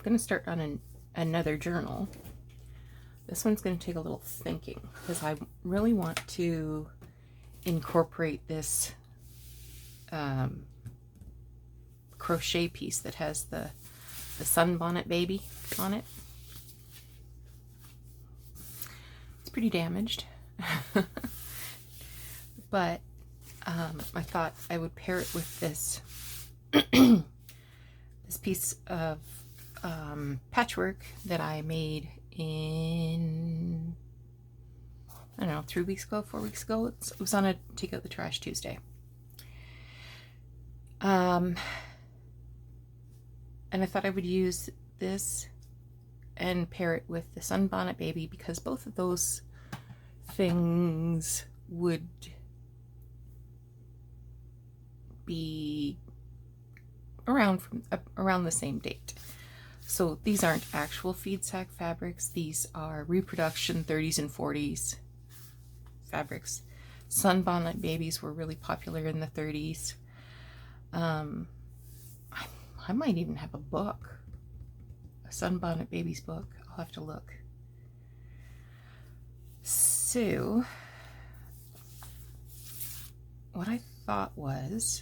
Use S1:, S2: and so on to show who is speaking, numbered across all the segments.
S1: going to start on another journal. This one's going to take a little thinking because I really want to incorporate this crochet piece that has the sunbonnet baby on it. It's pretty damaged, but I thought I would pair it with this this piece of patchwork that I made in, I don't know, 3 weeks ago, 4 weeks ago. It was on a Take Out the Trash Tuesday. And I thought I would use this and pair it with the sunbonnet baby because both of those things would be around the same date. So these aren't actual feed sack fabrics. These are reproduction 30s and 40s fabrics. Sunbonnet babies were really popular in the 30s. I might even have a book, a Sunbonnet Babies book. I'll have to look. So, what I thought was,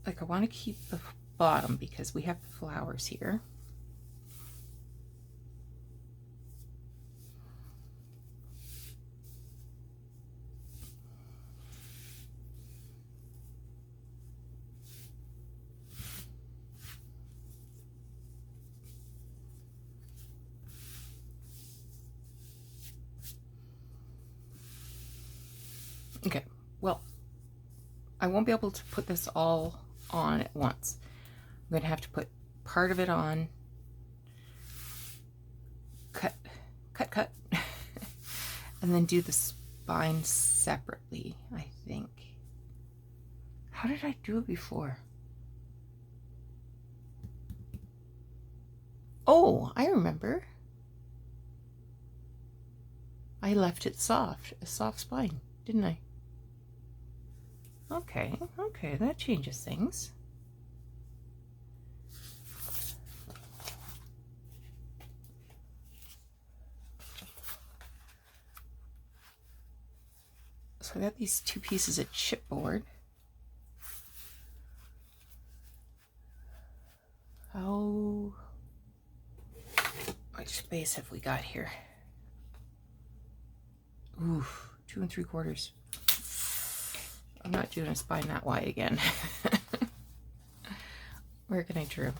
S1: like, I want to keep the bottom because we have the flowers here. Okay, well, I won't be able to put this all on at once. I'm going to have to put part of it on, cut, and then do the spine separately, I think. How did I do it before? Oh, I remember. I left it soft, a soft spine, didn't I? Okay, that changes things. So I got these 2 pieces of chipboard. How much space have we got here? Ooh, 2 3/4. I'm not doing a spine that wide again. Where can I trim?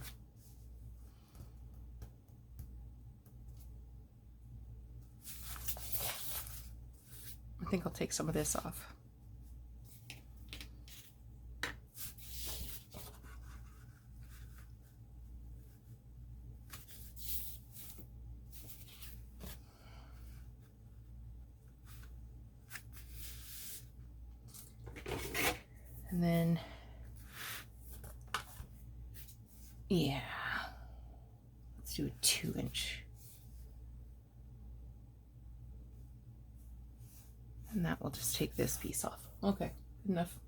S1: I think I'll take some of this off. And then, yeah, let's do a 2-inch. And that will just take this piece off. Okay, enough.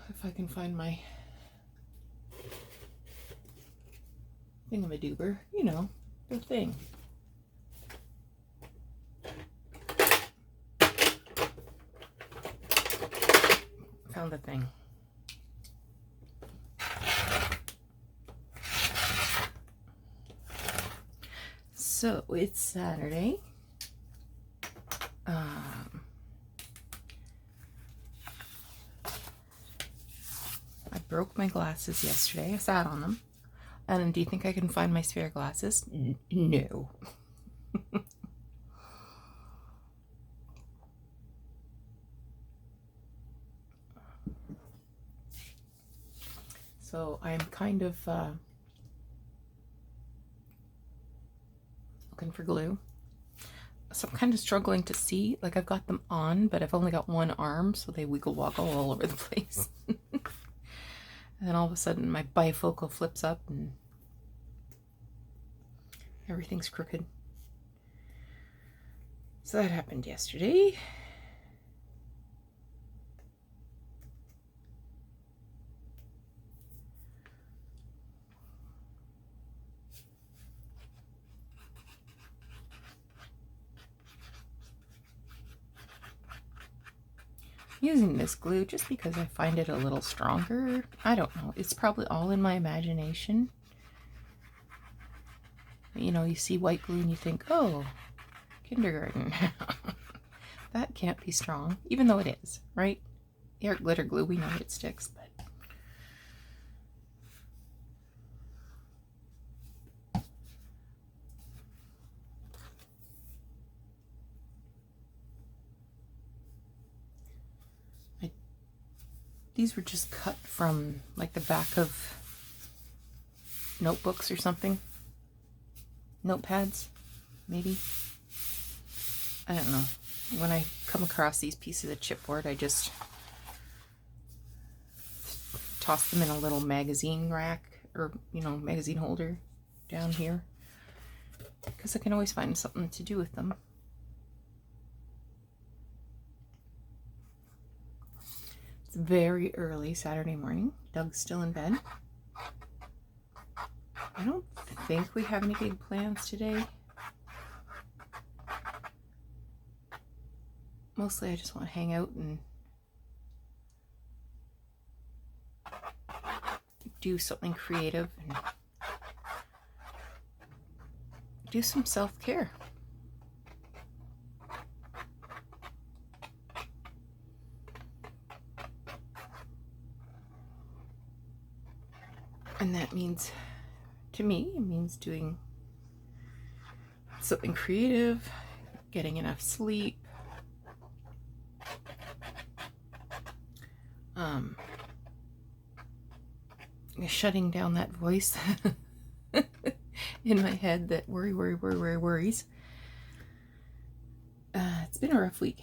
S1: If I can find my thingamadoober, you know, the thing. Found the thing. So it's Saturday. I broke my glasses yesterday. I sat on them. And do you think I can find my spare glasses? No. So I'm kind of looking for glue. So I'm kind of struggling to see. Like, I've got them on, but I've only got one arm, so they wiggle woggle all over the place. And then all of a sudden my bifocal flips up and everything's crooked. So that happened yesterday. Using this glue just because I find it a little stronger. I don't know. It's probably all in my imagination. You know, you see white glue and you think, oh, kindergarten. That can't be strong, even though it is, right? The art glitter glue, we know it sticks, but these were just cut from like the back of notebooks or something. Notepads, maybe. I don't know. When I come across these pieces of chipboard, I just toss them in a little magazine rack or, you know, magazine holder down here, because I can always find something to do with them. It's very early Saturday morning. Doug's still in bed. I don't think we have any big plans today. Mostly I just want to hang out and do something creative and do some self-care. And that means, to me, it means doing something creative, getting enough sleep, shutting down that voice in my head that worries. It's been a rough week.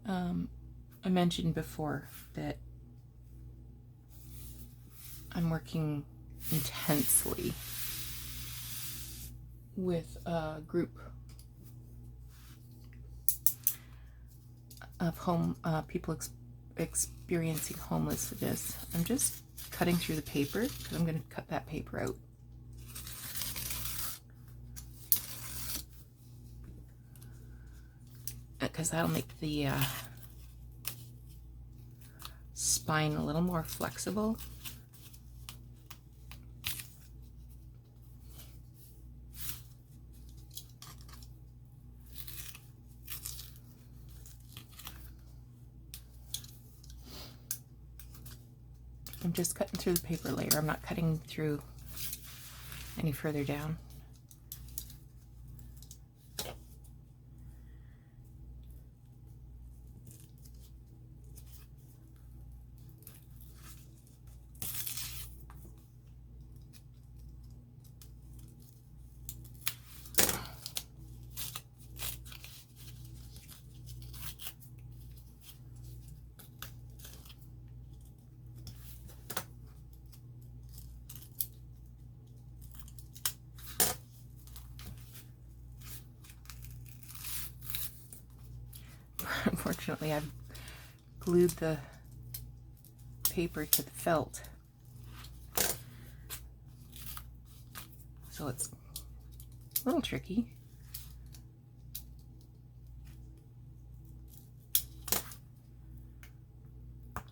S1: I mentioned before that I'm working intensely with a group of people experiencing homelessness. I'm just cutting through the paper because I'm going to cut that paper out. Because that'll make the spine a little more flexible. I'm just cutting through the paper layer. I'm not cutting through any further down. Unfortunately, I've glued the paper to the felt, so it's a little tricky.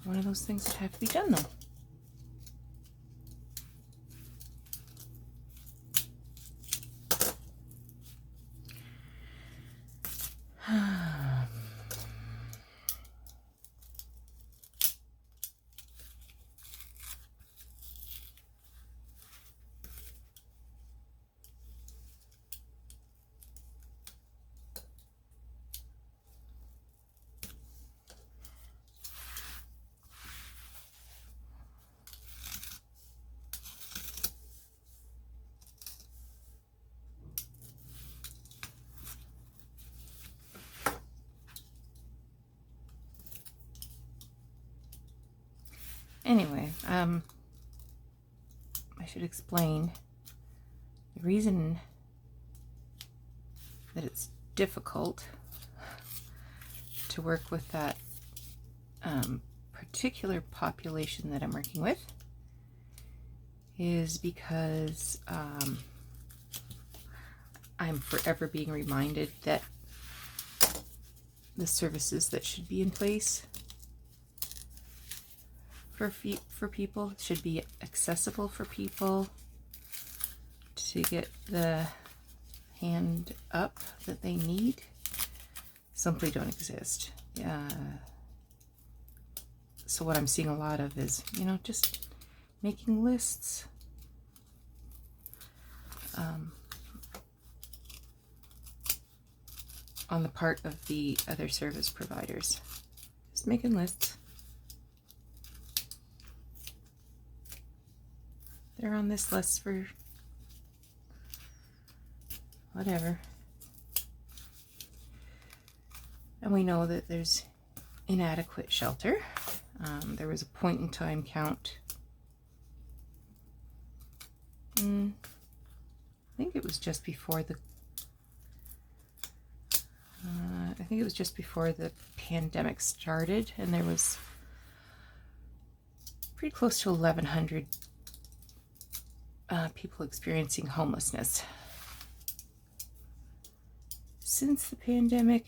S1: One of those things that have to be done, though. Anyway, I should explain the reason that it's difficult to work with that particular population that I'm working with is because I'm forever being reminded that the services that should be in place for people should be accessible for people to get the hand up that they need simply don't exist. So what I'm seeing a lot of is, just making lists. On the part of the other service providers. Just making lists. They're on this list for whatever. And we know that there's inadequate shelter. There was a point in time count. I think it was just before the pandemic started, and there was pretty close to 1,100 people experiencing homelessness. Since the pandemic,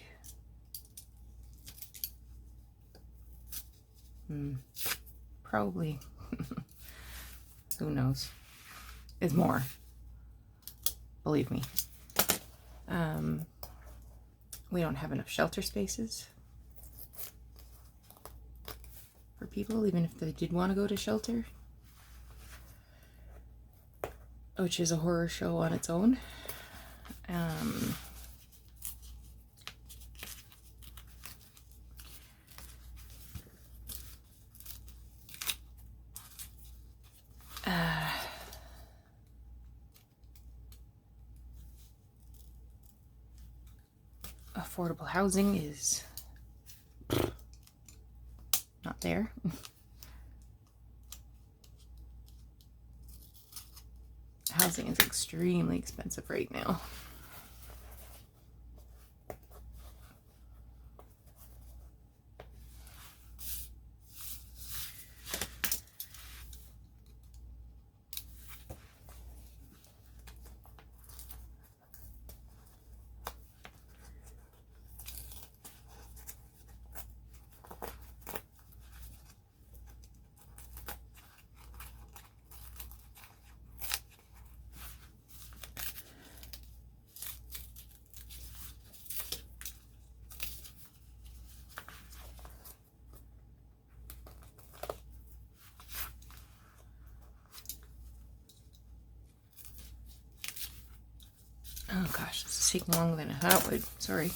S1: probably, who knows, is more, believe me. We don't have enough shelter spaces for people, even if they did want to go to shelter, which is a horror show on its own. Affordable housing is not there. Housing is extremely expensive right now. Oh gosh, this is taking longer than I thought it would. Sorry.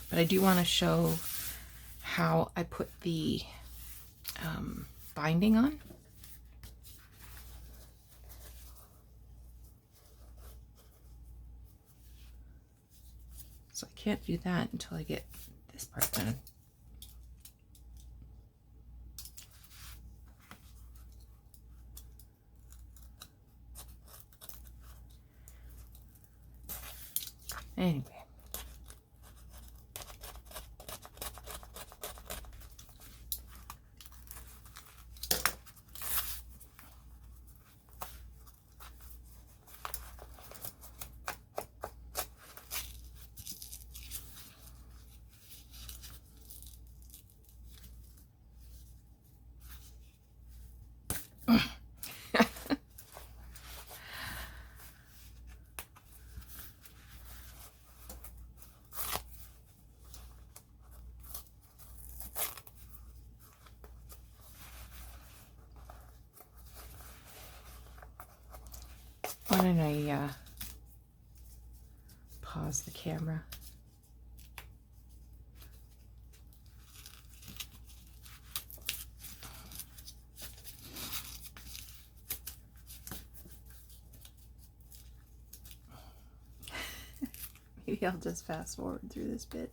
S1: But I do want to show how I put the binding on. So I can't do that until I get this part done. Anyway. Why don't I pause the camera? Maybe I'll just fast forward through this bit.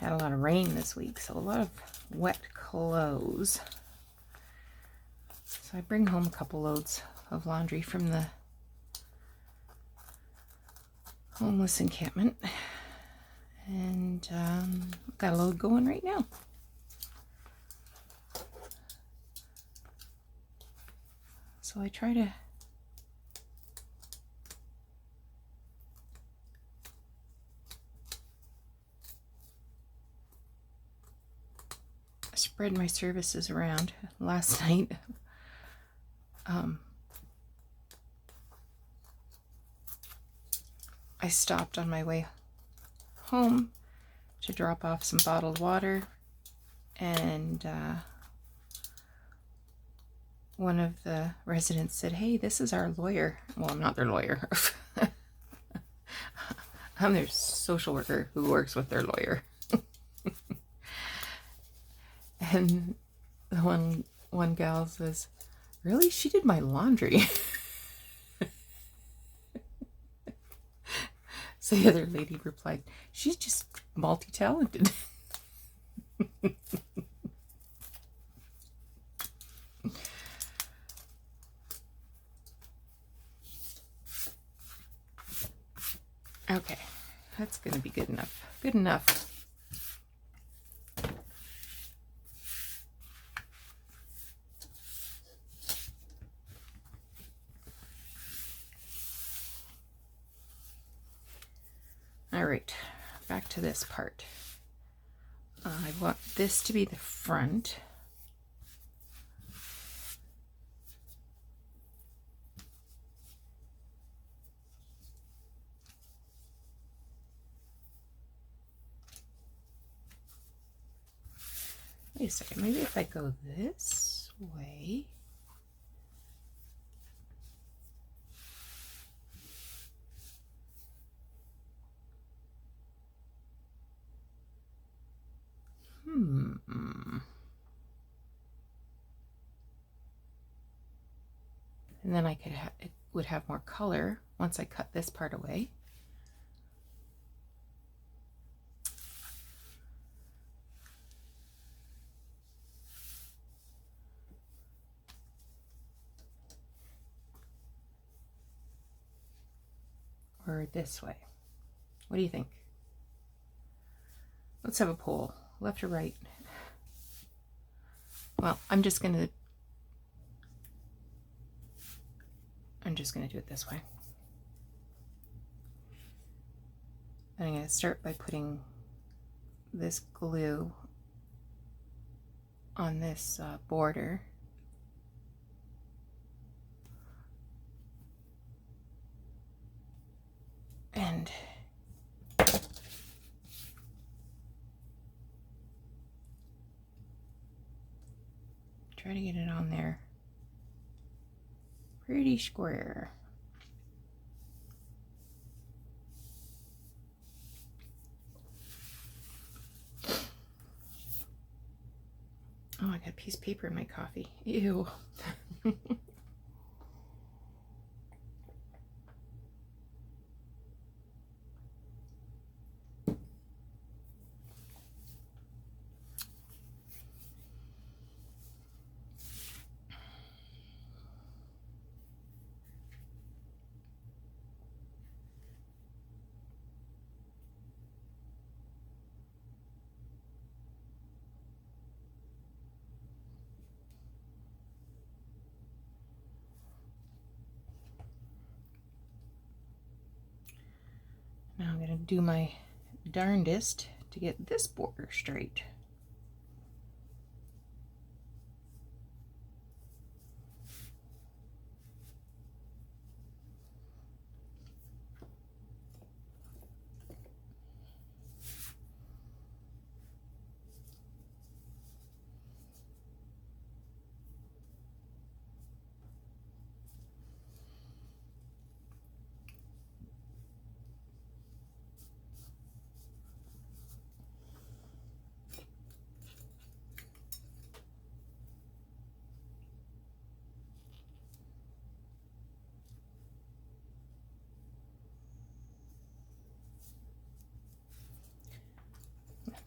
S1: Had a lot of rain this week, so a lot of wet clothes. So I bring home a couple loads of laundry from the homeless encampment, and got a load going right now. So I try to spread my services around. Last night, I stopped on my way home to drop off some bottled water, and one of the residents said, "Hey, this is our lawyer." Well, I'm not their lawyer. I'm their social worker who works with their lawyer. And the one gal says, "Really? She did my laundry." So the other lady replied, "She's just multi-talented." Okay, that's going to be good enough. Good enough. All right, back to this part. I want this to be the front. Wait a second, maybe if I go this way. And then I could it would have more color once I cut this part away. Or this way. What do you think? Let's have a poll, left or right. Well, I'm just gonna do it this way. And I'm gonna start by putting this glue on this border. And try to get it on there pretty square. Oh, I got a piece of paper in my coffee. Ew. Now I'm going to do my darndest to get this border straight.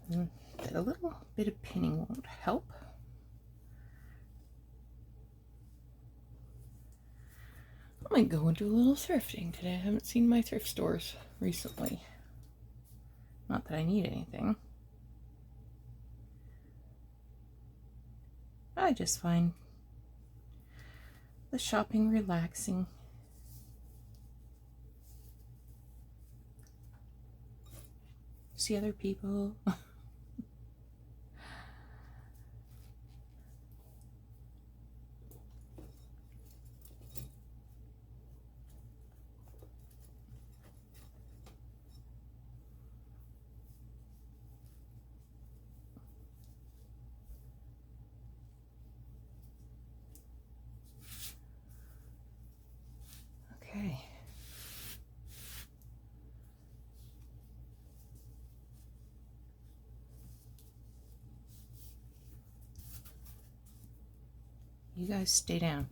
S1: That a little bit of pinning won't help. I might go and do a little thrifting today. I haven't seen my thrift stores recently. Not that I need anything. I just find the shopping relaxing. See other people. Okay. You guys stay down.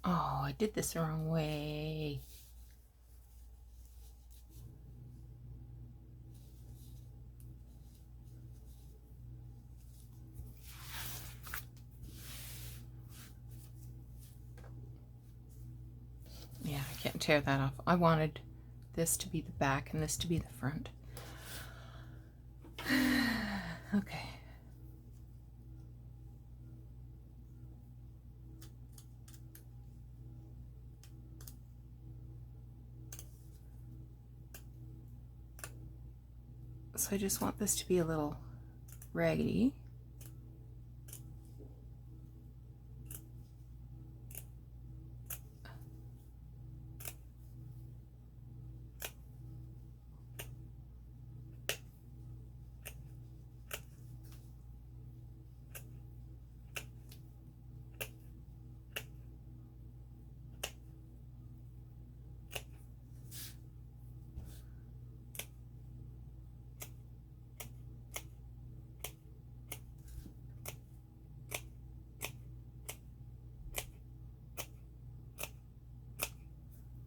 S1: Oh, I did this the wrong way. Yeah, I can't tear that off. I wanted this to be the back and this to be the front. Okay. So I just want this to be a little raggedy.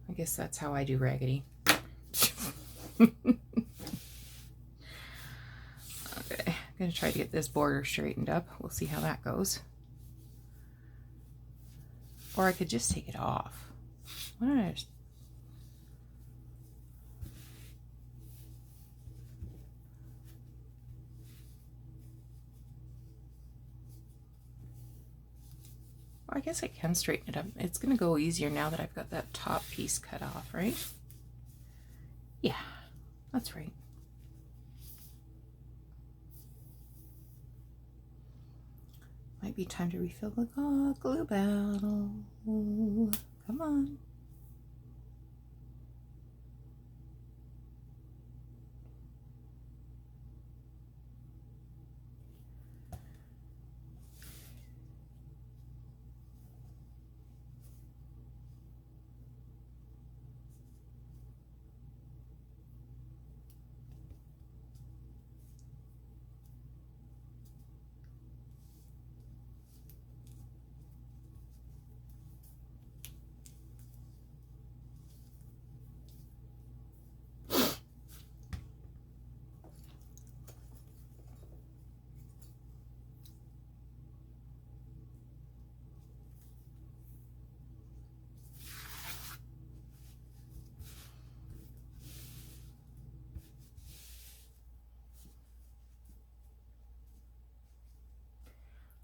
S1: I guess that's how I do raggedy. Okay, I'm gonna try to get this border straightened up. We'll see how that goes. Or I could just take it off. Why don't I just... Well, I guess I can straighten it up. It's gonna go easier now that I've got that top piece cut off, right? Yeah, that's right. Might be time to refill the glue bottle. Come on.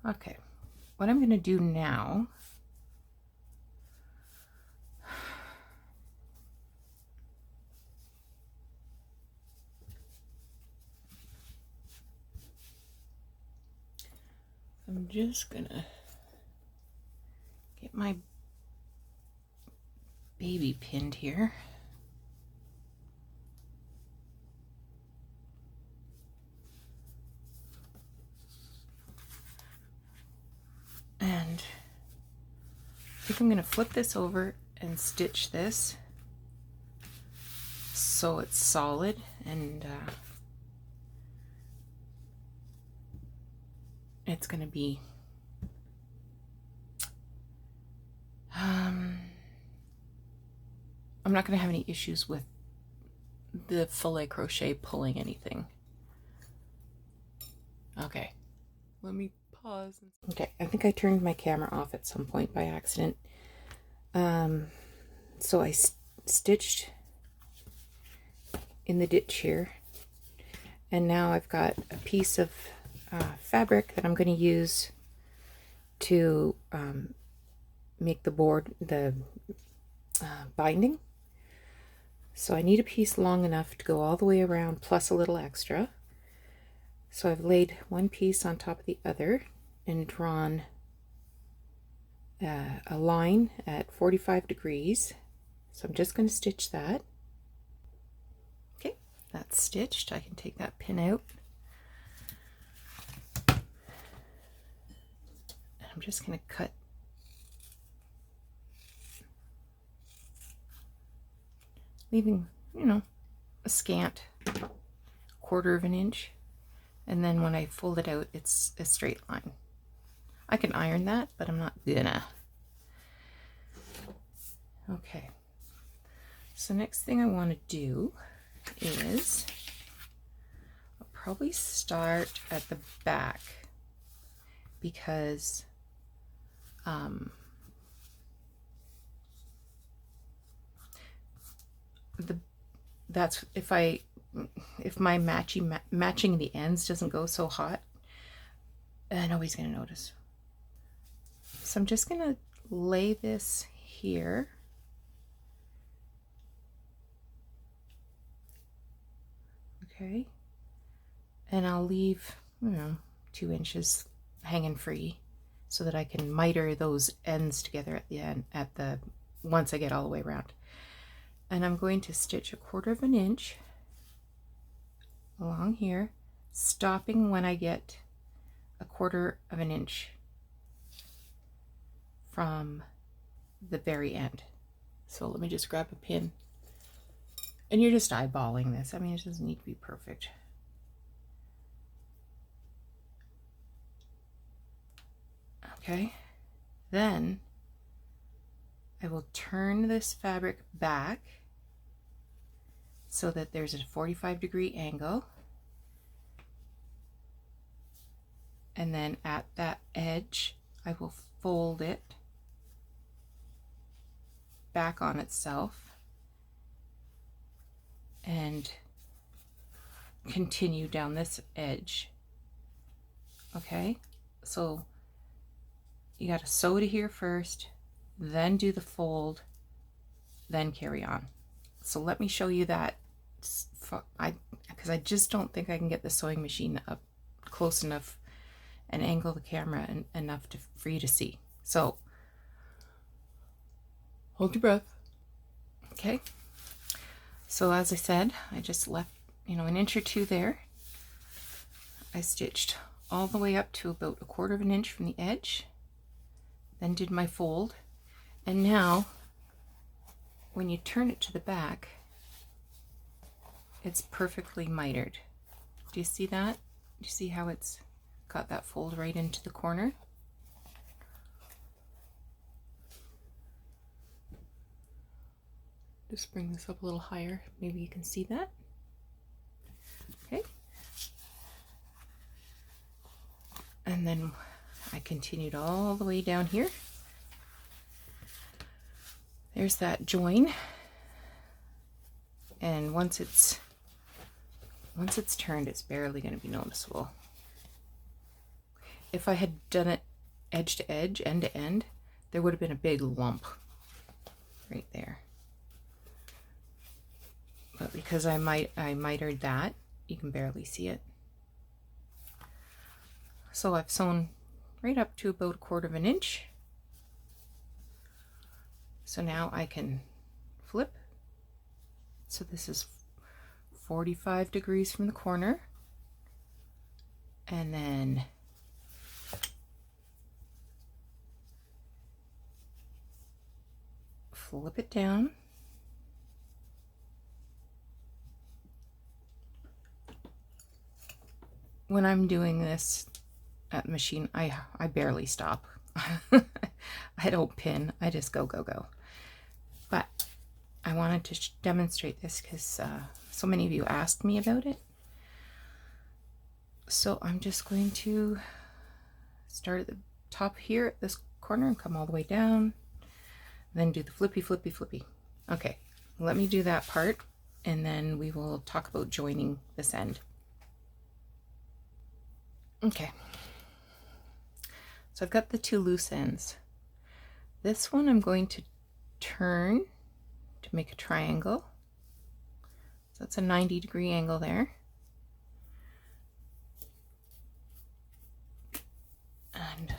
S1: Okay, what I'm going to do now I'm just going to get my baby pinned here. think I'm going to flip this over and stitch this so it's solid, and it's going to be I'm not going to have any issues with the filet crochet pulling anything. Okay, let me pause. Okay, I think I turned my camera off at some point by accident. So I stitched in the ditch here, and now I've got a piece of fabric that I'm going to use to make the board, the binding. So I need a piece long enough to go all the way around, plus a little extra. So I've laid one piece on top of the other and drawn a line at 45 degrees. So I'm just going to stitch that. Okay, that's stitched. I can take that pin out. I'm just going to cut leaving, you know, a scant 1/4 of an inch, and then when I fold it out, it's a straight line. I can iron that, but I'm not gonna. Okay, so next thing I want to do is I'll probably start at the back, because that's if my matching the ends doesn't go so hot, nobody's gonna notice. So I'm just gonna lay this here. Okay, and I'll leave, you know, 2 inches hanging free so that I can miter those ends together at the end, once I get all the way around. And I'm going to stitch 1/4 of an inch along here, stopping when I get 1/4 of an inch from the very end. So let me just grab a pin, and you're just eyeballing this. I mean, it doesn't need to be perfect. Okay, then I will turn this fabric back so that there's a 45-degree angle, and then at that edge I will fold it back on itself and continue down this edge. Okay, so you got to sew to here first, then do the fold, then carry on. So let me show you that, because I just don't think I can get the sewing machine up close enough and angle the camera enough for you to see. So hold your breath. Okay, so as I said, I just left, you know, 1 inch or 2 there. I stitched all the way up to about 1/4 of an inch from the edge, then did my fold, and now when you turn it to the back, it's perfectly mitered. Do you see that? Do you see how it's got that fold right into the corner? Just bring this up a little higher, maybe you can see that. Okay, and then I continued all the way down here. There's that join, and once it's turned, it's barely going to be noticeable. If I had done it edge to edge, end to end, there would have been a big lump right there. But because I mitered that, you can barely see it. So I've sewn right up to about 1/4 of an inch. So now I can flip. So this is 45 degrees from the corner, and then flip it down. When I'm doing this at the machine, I barely stop. I don't pin, I just go, go, go. But I wanted to demonstrate this because so many of you asked me about it. So I'm just going to start at the top here at this corner and come all the way down, then do the flippy, flippy, flippy. Okay, let me do that part and then we will talk about joining this end. Okay, so I've got the two loose ends. This one I'm going to turn to make a triangle. So that's a 90-degree angle there. And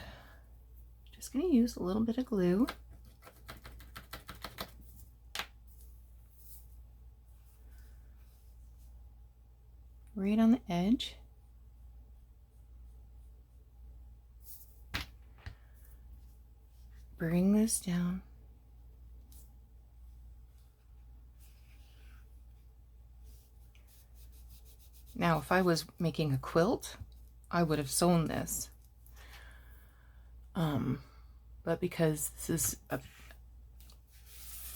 S1: just going to use a little bit of glue. Right on the edge. Bring this down. Now, if I was making a quilt, I would have sewn this. But because this is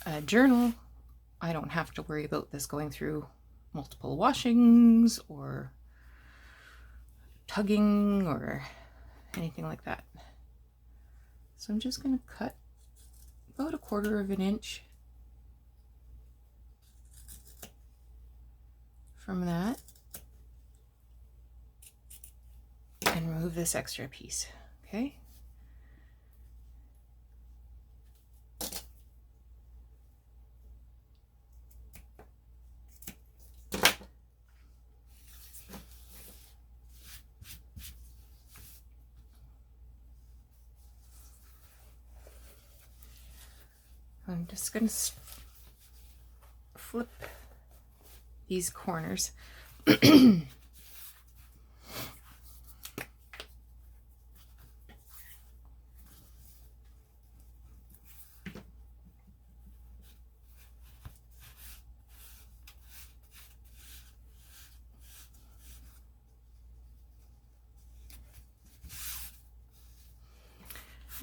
S1: a journal, I don't have to worry about this going through multiple washings or tugging or anything like that. So I'm just going to cut about 1/4 of an inch from that and remove this extra piece. Okay. I'm just going to flip these corners.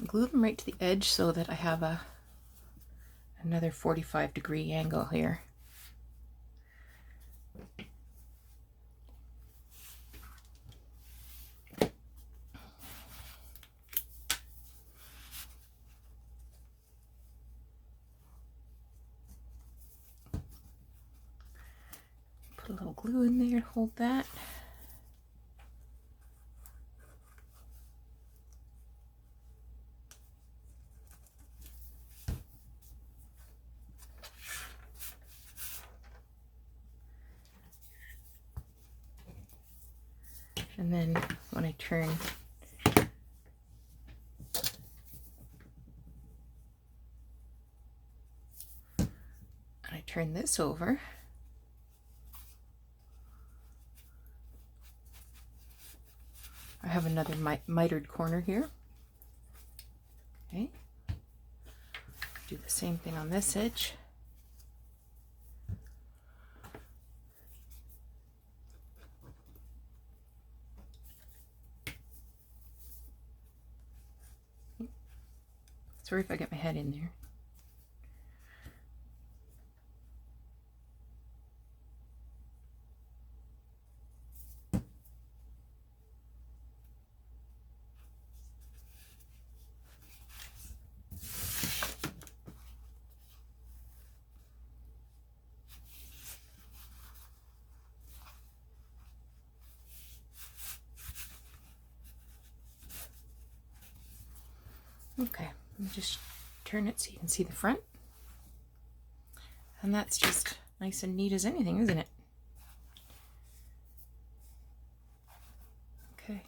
S1: Glue them right to the edge so that I have another 45-degree angle here. Put a little glue in there to hold that. And then when I turn this over, I have another mitered corner here. Okay, do the same thing on this edge. Sorry if I get my head in there. Okay, let me just turn it so you can see the front. And that's just nice and neat as anything, isn't it? Okay.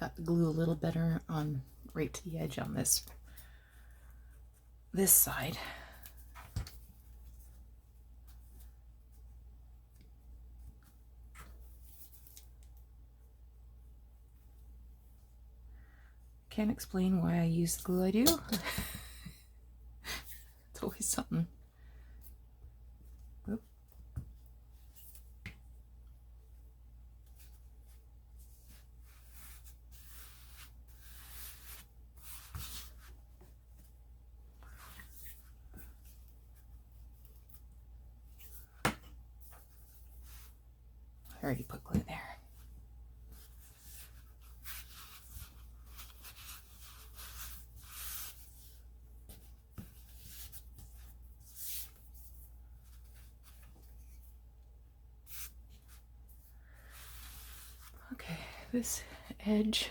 S1: got the glue a little better on right to the edge on this side. Can't explain why I use the glue I do. It's always something. Oop. I already put glue there. Okay, this edge,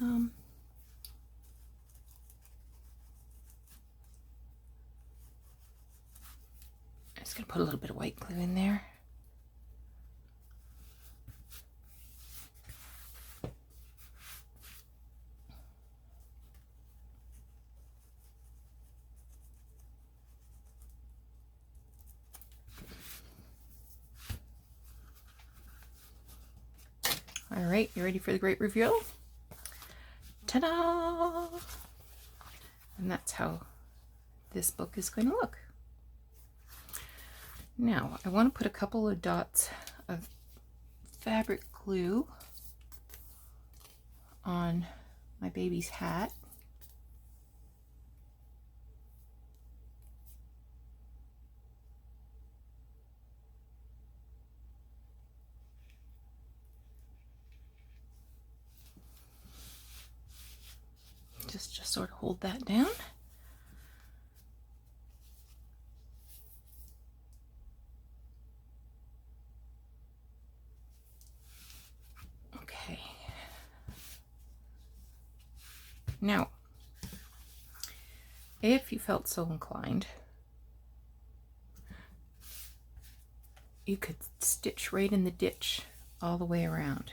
S1: I'm just going to put a little bit of white glue in there. All right, you ready for the great reveal? Ta-da! And that's how this book is going to look. Now, I want to put a couple of dots of fabric glue on my baby's hat. Just sort of hold that down. Okay. Now, if you felt so inclined, you could stitch right in the ditch all the way around.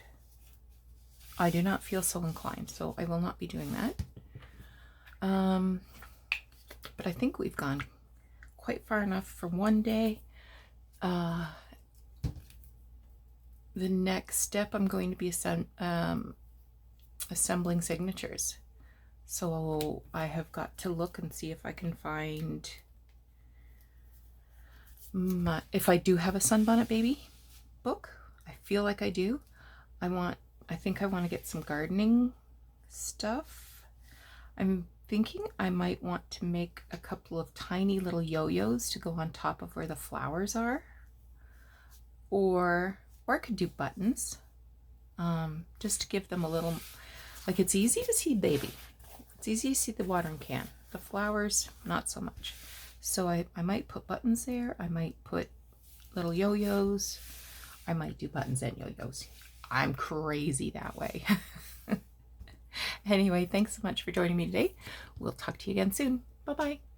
S1: I do not feel so inclined, so I will not be doing that. But I think we've gone quite far enough for one day. The next step, I'm going to be assembling signatures. So I have got to look and see if I can find if I do have a Sunbonnet Baby book. I feel like I do. I think I want to get some gardening stuff. I'm thinking I might want to make a couple of tiny little yo-yos to go on top of where the flowers are. Or I could do buttons, just to give them a little, like, it's easy to see baby. It's easy to see the watering can. The flowers, not so much. So I might put buttons there. I might put little yo-yos. I might do buttons and yo-yos. I'm crazy that way. Anyway, thanks so much for joining me today. We'll talk to you again soon. Bye-bye.